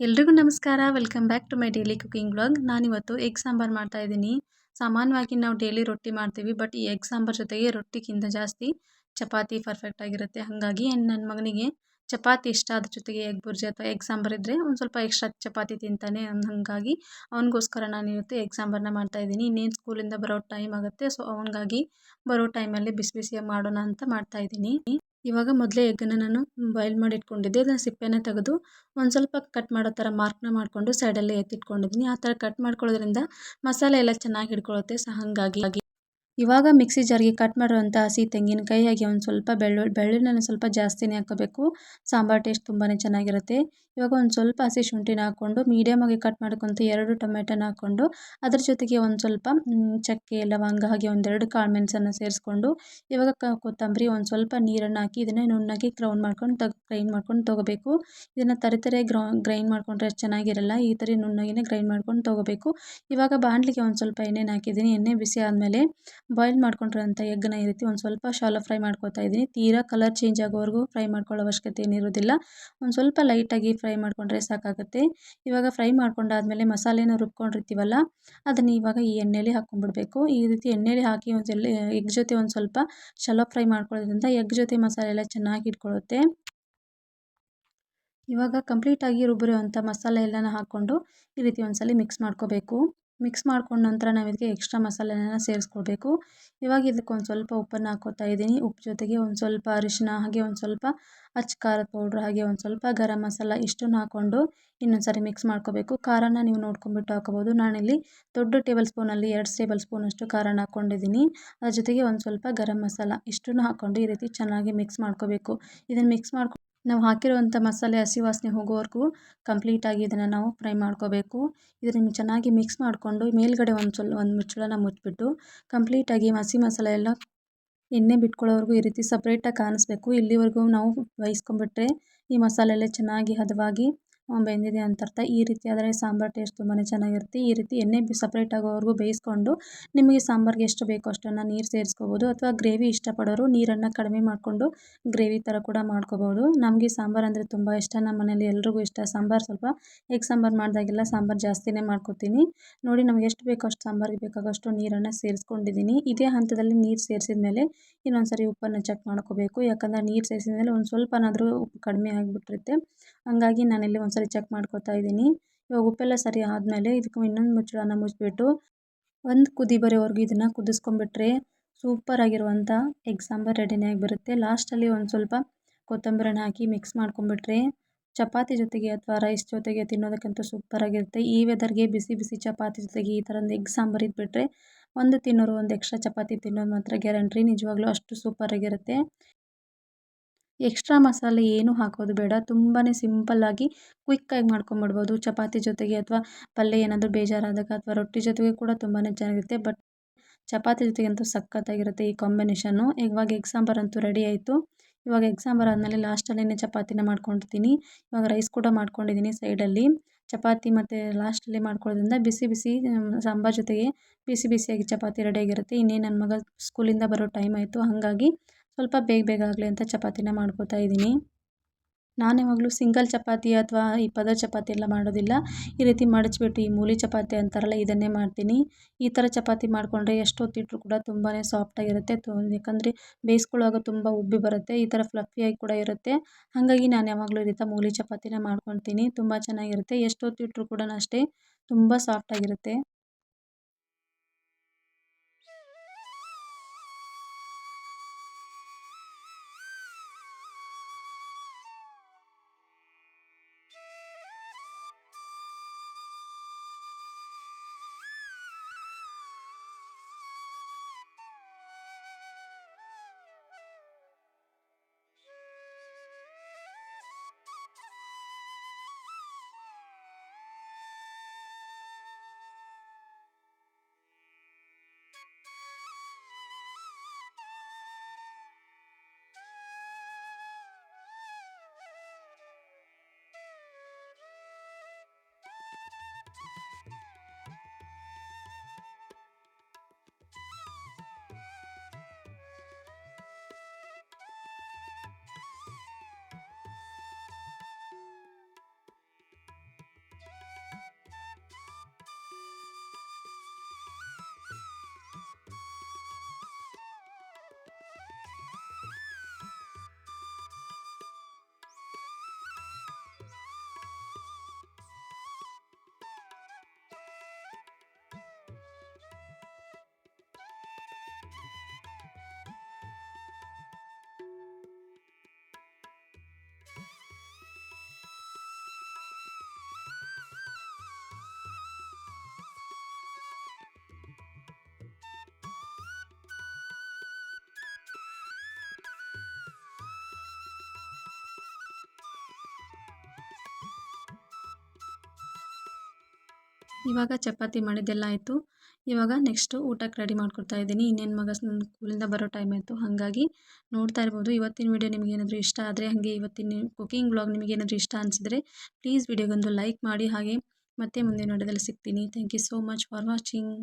ಎಲ್ರಿಗೂ ನಮಸ್ಕಾರ. Welcome back to my daily cooking vlog. ನಾನಿವತ್ತು ಎಗ್ ಸಾಂಬಾರು ಮಾಡ್ತಾ ಇದ್ದೀನಿ. ಸಾಮಾನ್ಯವಾಗಿ ನಾವು ಡೈಲಿ ರೊಟ್ಟಿ ಮಾಡ್ತೀವಿ, ಬಟ್ ಈ ಎಗ್ ಸಾಂಬಾರು ಜೊತೆಗೆ ರೊಟ್ಟಿಗಿಂತ ಜಾಸ್ತಿ ಚಪಾತಿ ಪರ್ಫೆಕ್ಟ್ ಆಗಿರುತ್ತೆ. ಹಾಗಾಗಿ ನನ್ನ ಮಗನಿಗೆ ಚಪಾತಿ ಇಷ್ಟ, ಅದ್ರ ಜೊತೆಗೆ ಎಗ್ ಬುರ್ಜಿ ಅಥವಾ ಎಗ್ ಸಾಂಬಾರು ಇದ್ದರೆ ಒಂದು ಸ್ವಲ್ಪ ಎಕ್ಸ್ಟ್ರಾ ಚಪಾತಿ ತಿಂತಾನೆ. ಹಾಗಾಗಿ ಅವನಿಗೋಸ್ಕರ ನಾನು ಇವತ್ತು ಎಗ್ ಸಾಂಬಾರನ್ನ ಮಾಡ್ತಾ ಇದ್ದೀನಿ. ಇನ್ನೇನು ಸ್ಕೂಲಿಂದ ಬರೋ ಟೈಮ್ ಆಗುತ್ತೆ, ಸೊ ಅವನಿಗಾಗಿ ಬರೋ ಟೈಮಲ್ಲಿ ಬಿಸಿ ಬಿಸಿಯಾಗಿ ಮಾಡೋಣ ಅಂತ ಮಾಡ್ತಾ ಇದ್ದೀನಿ. ಇವಾಗ ಮೊದಲೇ ಎಗ್ಗನ್ನು ನಾನು ಬಾಯ್ಲ್ ಮಾಡಿ ಇಟ್ಕೊಂಡಿದ್ದೆ. ಅದನ್ನು ಸಿಪ್ಪೆನ ತೆಗೆದು ಒಂದು ಸ್ವಲ್ಪ ಕಟ್ ಮಾಡೋ ಥರ ಮಾರ್ಕ್ನ ಮಾಡಿಕೊಂಡು ಸೈಡಲ್ಲಿ ಎತ್ತಿಟ್ಕೊಂಡಿದ್ದೀನಿ. ಆ ಥರ ಕಟ್ ಮಾಡ್ಕೊಳ್ಳೋದ್ರಿಂದ ಮಸಾಲೆ ಎಲ್ಲ ಚೆನ್ನಾಗಿ ಹಿಡ್ಕೊಳ್ಳುತ್ತೆ. ಸೊ ಹಾಗಾಗಿ ಇವಾಗ ಮಿಕ್ಸಿ ಜಾರ್ಗೆ ಕಟ್ ಮಾಡಿರುವಂಥ ಹಸಿ ತೆಂಗಿನಕಾಯಿ, ಹಾಗೆ ಒಂದು ಸ್ವಲ್ಪ ಬೆಳ್ಳುಳ್ಳಿನ ಸ್ವಲ್ಪ ಜಾಸ್ತಿನೇ ಹಾಕೋಬೇಕು. ಸಾಂಬಾರು ಟೇಸ್ಟ್ ತುಂಬಾ ಚೆನ್ನಾಗಿರುತ್ತೆ. ಇವಾಗ ಒಂದು ಸ್ವಲ್ಪ ಹಸಿ ಶುಂಠಿನ ಹಾಕ್ಕೊಂಡು ಮೀಡಿಯಮಾಗಿ ಕಟ್ ಮಾಡ್ಕೊತ 2 ಟೊಮೆಟೊನ ಹಾಕ್ಕೊಂಡು ಅದ್ರ ಜೊತೆಗೆ ಒಂದು ಸ್ವಲ್ಪ ಚಕ್ಕೆ, ಲವಂಗ, ಹಾಗೆ ಒಂದೆರಡು ಕಾಳು ಮೆಣಸನ್ನು ಸೇರಿಸ್ಕೊಂಡು ಇವಾಗ ಕೊತ್ತಂಬರಿ, ಒಂದು ಸ್ವಲ್ಪ ನೀರನ್ನು ಹಾಕಿ ಇದನ್ನು ನುಣ್ಣಗೆ ಗ್ರೈಂಡ್ ಮಾಡ್ಕೊಂಡು ತೊಗೋಬೇಕು. ಇದನ್ನು ತರಿತರೆ ಗ್ರೈಂಡ್ ಮಾಡ್ಕೊಂಡ್ರೆ ಅಷ್ಟು ಚೆನ್ನಾಗಿರಲ್ಲ. ಈ ಥರ ನುಣ್ಣಗೆ ಗ್ರೈಂಡ್ ಮಾಡ್ಕೊಂಡು ತೊಗೋಬೇಕು. ಇವಾಗ ಬಾಣಲಿಗೆ ಒಂದು ಸ್ವಲ್ಪ ಎಣ್ಣೆನ ಹಾಕಿದ್ದೀನಿ. ಎಣ್ಣೆ ಬಿಸಿ ಆದಮೇಲೆ ಬಾಯ್ಲ್ ಮಾಡ್ಕೊಂಡಿರೋಂಥ ಎಗ್ಗನ್ನ ಈ ರೀತಿ ಒಂದು ಸ್ವಲ್ಪ ಶಾಲೋ ಫ್ರೈ ಮಾಡ್ಕೊತಾ ಇದ್ದೀನಿ. ತೀರಾ ಕಲರ್ ಚೇಂಜ್ ಆಗೋವರೆಗೂ ಫ್ರೈ ಮಾಡ್ಕೊಳ್ಳೋ ಅವಶ್ಯಕತೆ ಏನಿರೋದಿಲ್ಲ. ಒಂದು ಸ್ವಲ್ಪ ಲೈಟಾಗಿ ಫ್ರೈ ಮಾಡಿಕೊಂಡ್ರೆ ಸಾಕಾಗುತ್ತೆ. ಇವಾಗ ಫ್ರೈ ಮಾಡ್ಕೊಂಡಾದ್ಮೇಲೆ ಮಸಾಲೆನ ರುಬ್ಕೊಂಡಿರ್ತೀವಲ್ಲ, ಅದನ್ನು ಇವಾಗ ಈ ಎಣ್ಣೆಲಿ ಹಾಕ್ಕೊಂಡ್ಬಿಡ್ಬೇಕು. ಈ ರೀತಿ ಎಣ್ಣೆಲಿ ಹಾಕಿ ಎಗ್ ಜೊತೆ ಒಂದು ಸ್ವಲ್ಪ ಶಾಲೋ ಫ್ರೈ ಮಾಡ್ಕೊಳ್ಳೋದ್ರಿಂದ ಎಗ್ ಜೊತೆ ಮಸಾಲೆ ಎಲ್ಲ ಚೆನ್ನಾಗಿ ಇಟ್ಕೊಳ್ಳುತ್ತೆ. ಇವಾಗ ಕಂಪ್ಲೀಟಾಗಿ ರುಬ್ಬಿರುವಂಥ ಮಸಾಲೆ ಎಲ್ಲನ ಹಾಕ್ಕೊಂಡು ಈ ರೀತಿ ಒಂದ್ಸಲ ಮಿಕ್ಸ್ ಮಾಡ್ಕೋಬೇಕು. ಮಿಕ್ಸ್ ಮಾಡ್ಕೊಂಡ ನಂತರ ನಾವು ಇದಕ್ಕೆ ಎಕ್ಸ್ಟ್ರಾ ಮಸಾಲೆನ ಸೇರಿಸ್ಕೊಳ್ಬೇಕು. ಇವಾಗ ಇದಕ್ಕೆ ಒಂದು ಸ್ವಲ್ಪ ಉಪ್ಪನ್ನು ಹಾಕ್ಕೋತಾ ಇದ್ದೀನಿ. ಉಪ್ಪು ಜೊತೆಗೆ ಒಂದು ಸ್ವಲ್ಪ ಅರಿಶಿನ, ಹಾಗೆ ಒಂದು ಸ್ವಲ್ಪ ಅಚ್ಚ ಖಾರದ ಪೌಡ್ರ್, ಹಾಗೆ ಒಂದು ಸ್ವಲ್ಪ ಗರಂ ಮಸಾಲ ಇಷ್ಟನ್ನು ಹಾಕ್ಕೊಂಡು ಇನ್ನೊಂದು ಸಾರಿ ಮಿಕ್ಸ್ ಮಾಡ್ಕೋಬೇಕು. ಖಾರನ ನೀವು ನೋಡ್ಕೊಂಡ್ಬಿಟ್ಟು ಹಾಕೋಬೋದು. ನಾನಿಲ್ಲಿ ದೊಡ್ಡ ಟೇಬಲ್ ಸ್ಪೂನಲ್ಲಿ 2 ಟೇಬಲ್ ಸ್ಪೂನಷ್ಟು ಖಾರನ ಹಾಕ್ಕೊಂಡಿದ್ದೀನಿ. ಅದ್ರ ಜೊತೆಗೆ ಒಂದು ಸ್ವಲ್ಪ ಗರಂ ಮಸಾಲ ಇಷ್ಟನ್ನು ಹಾಕ್ಕೊಂಡು ಈ ರೀತಿ ಚೆನ್ನಾಗಿ ಮಿಕ್ಸ್ ಮಾಡ್ಕೋಬೇಕು. ಇದನ್ನು ಮಿಕ್ಸ್ ಮಾಡ್ಕೊಂಡು ನಾವು ಹಾಕಿರುವಂಥ ಮಸಾಲೆ ಹಸಿ ವಾಸನೆ ಹೋಗೋವರೆಗೂ ಕಂಪ್ಲೀಟಾಗಿ ಇದನ್ನು ನಾವು ಫ್ರೈ ಮಾಡ್ಕೋಬೇಕು. ಇದನ್ನು ಚೆನ್ನಾಗಿ ಮಿಕ್ಸ್ ಮಾಡಿಕೊಂಡು ಮೇಲ್ಗಡೆ ಒಂದು ಮುಚ್ಚಳನ ಮುಚ್ಚಿಬಿಟ್ಟು ಕಂಪ್ಲೀಟಾಗಿ ಹಸಿ ಮಸಾಲೆ ಎಲ್ಲ ಎಣ್ಣೆ ಬಿಟ್ಕೊಳ್ಳೋವರೆಗೂ ಈ ರೀತಿ ಸಪ್ರೇಟಾಗಿ ಕಾಣಿಸ್ಬೇಕು. ಇಲ್ಲಿವರೆಗೂ ನಾವು ಬೇಯಿಸ್ಕೊಂಡ್ಬಿಟ್ರೆ ಈ ಮಸಾಲೆ ಎಲ್ಲ ಚೆನ್ನಾಗಿ ಹದವಾಗಿ ಬೆಂದಿದೆ ಅಂತ ಅರ್ಥ. ಈ ರೀತಿ ಆದರೆ ಸಾಂಬಾರು ಟೇಸ್ಟ್ ತುಂಬಾ ಚೆನ್ನಾಗಿರುತ್ತೆ. ಈ ರೀತಿ ಎಣ್ಣೆ ಸಪ್ರೇಟ್ ಆಗೋವರೆಗೂ ಬೇಯಿಸ್ಕೊಂಡು ನಿಮಗೆ ಸಾಂಬಾರಿಗೆ ಎಷ್ಟು ಬೇಕೋ ಅಷ್ಟನ್ನು ನೀರು ಸೇರಿಸ್ಕೋಬೋದು, ಅಥವಾ ಗ್ರೇವಿ ಇಷ್ಟಪಡೋರು ನೀರನ್ನು ಕಡಿಮೆ ಮಾಡಿಕೊಂಡು ಗ್ರೇವಿ ಥರ ಕೂಡ ಮಾಡ್ಕೋಬೋದು. ನಮಗೆ ಸಾಂಬಾರು ಅಂದರೆ ತುಂಬ ಇಷ್ಟ, ನಮ್ಮ ಮನೇಲಿ ಎಲ್ರಿಗೂ ಇಷ್ಟ. ಸಾಂಬಾರು ಸ್ವಲ್ಪ ಎಗ್ ಸಾಂಬಾರು ಮಾಡಿದಾಗೆಲ್ಲ ಸಾಂಬಾರು ಜಾಸ್ತಿನೇ ಮಾಡ್ಕೋತೀನಿ. ನೋಡಿ, ನಮಗೆ ಎಷ್ಟು ಬೇಕೋ ಅಷ್ಟು ಸಾಂಬಾರಿಗೆ ಬೇಕಾಗೋಷ್ಟು ನೀರನ್ನು ಸೇರಿಸ್ಕೊಂಡಿದ್ದೀನಿ. ಇದೇ ಹಂತದಲ್ಲಿ ನೀರು ಸೇರಿಸಿದ ಮೇಲೆ ಇನ್ನೊಂದ್ಸರಿ ಉಪ್ಪನ್ನು ಚೆಕ್ ಮಾಡ್ಕೋಬೇಕು. ಯಾಕಂದರೆ ನೀರು ಸೇರಿಸಿದ ಮೇಲೆ ಒಂದು ಸ್ವಲ್ಪನಾದರೂ ಉಪ್ಪು ಕಡಿಮೆ ಆಗಿಬಿಟ್ಟಿರುತ್ತೆ. ಹಾಗಾಗಿ ನಾನಿಲ್ಲಿ ಒಂದ್ಸರಿ ಚೆಕ್ ಮಾಡ್ಕೋತಾ ಇದ್ದೀನಿ. ಇವಾಗ ಉಪ್ಪೆಲ್ಲ ಸರಿ ಆದಮೇಲೆ ಇದಕ್ಕೆ ಇನ್ನೊಂದು ಮುಚ್ಚಳನ ಮುಚ್ಚಿಬಿಟ್ಟು ಒಂದು ಕುದಿ ಬರೋವರೆಗೂ ಇದನ್ನು ಕುದಿಸ್ಕೊಂಡ್ಬಿಟ್ರೆ ಸೂಪರ್ ಆಗಿರುವಂಥ ಎಗ್ ಸಾಂಬಾರು ರೆಡಿನೇ ಆಗಿಬಿಡುತ್ತೆ. ಲಾಸ್ಟಲ್ಲಿ ಒಂದು ಸ್ವಲ್ಪ ಕೊತ್ತಂಬರಿನ ಹಾಕಿ ಮಿಕ್ಸ್ ಮಾಡ್ಕೊಂಡ್ಬಿಟ್ರೆ ಚಪಾತಿ ಜೊತೆಗೆ ಅಥವಾ ರೈಸ್ ಜೊತೆಗೆ ತಿನ್ನೋದಕ್ಕಂತೂ ಸೂಪರಾಗಿರುತ್ತೆ. ಈ ವೆದರ್ಗೆ ಬಿಸಿ ಬಿಸಿ ಚಪಾತಿ ಜೊತೆಗೆ ಈ ಥರದ ಎಗ್ ಸಾಂಬಾರು ಇದ್ಬಿಟ್ರೆ ಒಂದು ತಿನ್ನೋರು ಒಂದು ಎಕ್ಸ್ಟ್ರಾ ಚಪಾತಿ ತಿನ್ನೋದು ಮಾತ್ರ ಗ್ಯಾರಂಟಿ. ನಿಜವಾಗ್ಲೂ ಅಷ್ಟು ಸೂಪರಾಗಿರುತ್ತೆ. ಎಕ್ಸ್ಟ್ರಾ ಮಸಾಲೆ ಏನೂ ಹಾಕೋದು ಬೇಡ. ತುಂಬಾ ಸಿಂಪಲ್ಲಾಗಿ ಕ್ವಿಕ್ಕಾಗಿ ಮಾಡ್ಕೊಂಬಿಡ್ಬೋದು. ಚಪಾತಿ ಜೊತೆಗೆ ಅಥವಾ ಪಲ್ಯ ಏನಾದರೂ ಬೇಜಾರಾದಾಗ ಅಥವಾ ರೊಟ್ಟಿ ಜೊತೆಗೆ ಕೂಡ ತುಂಬಾ ಚೆನ್ನಾಗಿರುತ್ತೆ. ಬಟ್ ಚಪಾತಿ ಜೊತೆಗಂತೂ ಸಖತ್ತಾಗಿರುತ್ತೆ ಈ ಕಾಂಬಿನೇಷನ್ನು. ಇವಾಗ ಎಗ್ ಸಾಂಬಾರು ಅಂತೂ ರೆಡಿ ಆಯಿತು. ಇವಾಗ ಎಗ್ ಸಾಂಬಾರು ಆದಮೇಲೆ ಲಾಸ್ಟಲ್ಲೇ ಚಪಾತಿನ ಮಾಡ್ಕೊಂಡಿರ್ತೀನಿ. ಇವಾಗ ರೈಸ್ ಕೂಡ ಮಾಡ್ಕೊಂಡಿದ್ದೀನಿ ಸೈಡಲ್ಲಿ. ಚಪಾತಿ ಮತ್ತು ಲಾಸ್ಟಲ್ಲಿ ಮಾಡ್ಕೊಳ್ಳೋದ್ರಿಂದ ಬಿಸಿ ಬಿಸಿ ಸಾಂಬಾರು ಜೊತೆಗೆ ಬಿಸಿ ಬಿಸಿಯಾಗಿ ಚಪಾತಿ ರೆಡಿಯಾಗಿರುತ್ತೆ. ಇನ್ನೇನು ನನ್ನ ಮಗ ಸ್ಕೂಲಿಂದ ಬರೋ ಟೈಮ್ ಆಯಿತು. ಹಾಗಾಗಿ ಸ್ವಲ್ಪ ಬೇಗ ಬೇಗ ಆಗಲಿ ಅಂತ ಚಪಾತಿನ ಮಾಡ್ಕೋತಾ ಇದ್ದೀನಿ. ನಾನು ಯಾವಾಗಲೂ ಸಿಂಗಲ್ ಚಪಾತಿ ಅಥವಾ ಈ ಪದರ್ ಚಪಾತಿ ಎಲ್ಲ ಮಾಡೋದಿಲ್ಲ. ಈ ರೀತಿ ಮಡಚಿಬಿಟ್ಟು ಈ ಮೂಲಿ ಚಪಾತಿ ಅಂತಾರಲ್ಲ, ಇದನ್ನೇ ಮಾಡ್ತೀನಿ. ಈ ಥರ ಚಪಾತಿ ಮಾಡಿಕೊಂಡ್ರೆ ಎಷ್ಟೊತ್ತಿಟ್ಟರು ಕೂಡ ತುಂಬಾ ಸಾಫ್ಟಾಗಿರುತ್ತೆ. ಯಾಕಂದರೆ ಬೇಯಿಸ್ಕೊಳ್ಳುವಾಗ ತುಂಬ ಉಬ್ಬಿ ಬರುತ್ತೆ. ಈ ಥರ ಫ್ಲಫಿಯಾಗಿ ಕೂಡ ಇರುತ್ತೆ. ಹಾಗಾಗಿ ನಾನು ಯಾವಾಗಲೂ ಈ ರೀತಿ ಮೂಲಿ ಚಪಾತಿನ ಮಾಡ್ಕೊತೀನಿ. ತುಂಬ ಚೆನ್ನಾಗಿರುತ್ತೆ. ಎಷ್ಟೊತ್ತಿಟ್ಟರು ಕೂಡ ಅಷ್ಟೇ ತುಂಬ ಸಾಫ್ಟಾಗಿರುತ್ತೆ. ಇವಾಗ ಚಪಾತಿ ಮಾಡಿದ್ದೆಲ್ಲ ಆಯಿತು. ಇವಾಗ ನೆಕ್ಸ್ಟು ಊಟಕ್ಕೆ ರೆಡಿ ಮಾಡ್ಕೊತಾ ಇದ್ದೀನಿ. ಇನ್ನೇನು ಮಗ ಸ್ಕೂಲಿಂದ ಬರೋ ಟೈಮ್ ಆಯಿತು. ಹಾಗಾಗಿ ನೋಡ್ತಾ ಇರ್ಬೋದು. ಇವತ್ತಿನ ವಿಡಿಯೋ ನಿಮಗೇನಾದರೂ ಇಷ್ಟ ಆದರೆ, ಹಾಗೆ ಇವತ್ತಿನ ಕುಕಿಂಗ್ ವ್ಲಾಗ್ ನಿಮಗೇನಾದರೂ ಇಷ್ಟ ಅನಿಸಿದರೆ ಪ್ಲೀಸ್ ವಿಡಿಯೋಗೊಂದು ಲೈಕ್ ಮಾಡಿ. ಹಾಗೆ ಮತ್ತೆ ಮುಂದಿನ ವಿಡಿಯೋದಲ್ಲಿ ಸಿಗ್ತೀನಿ. Thank you so much for watching.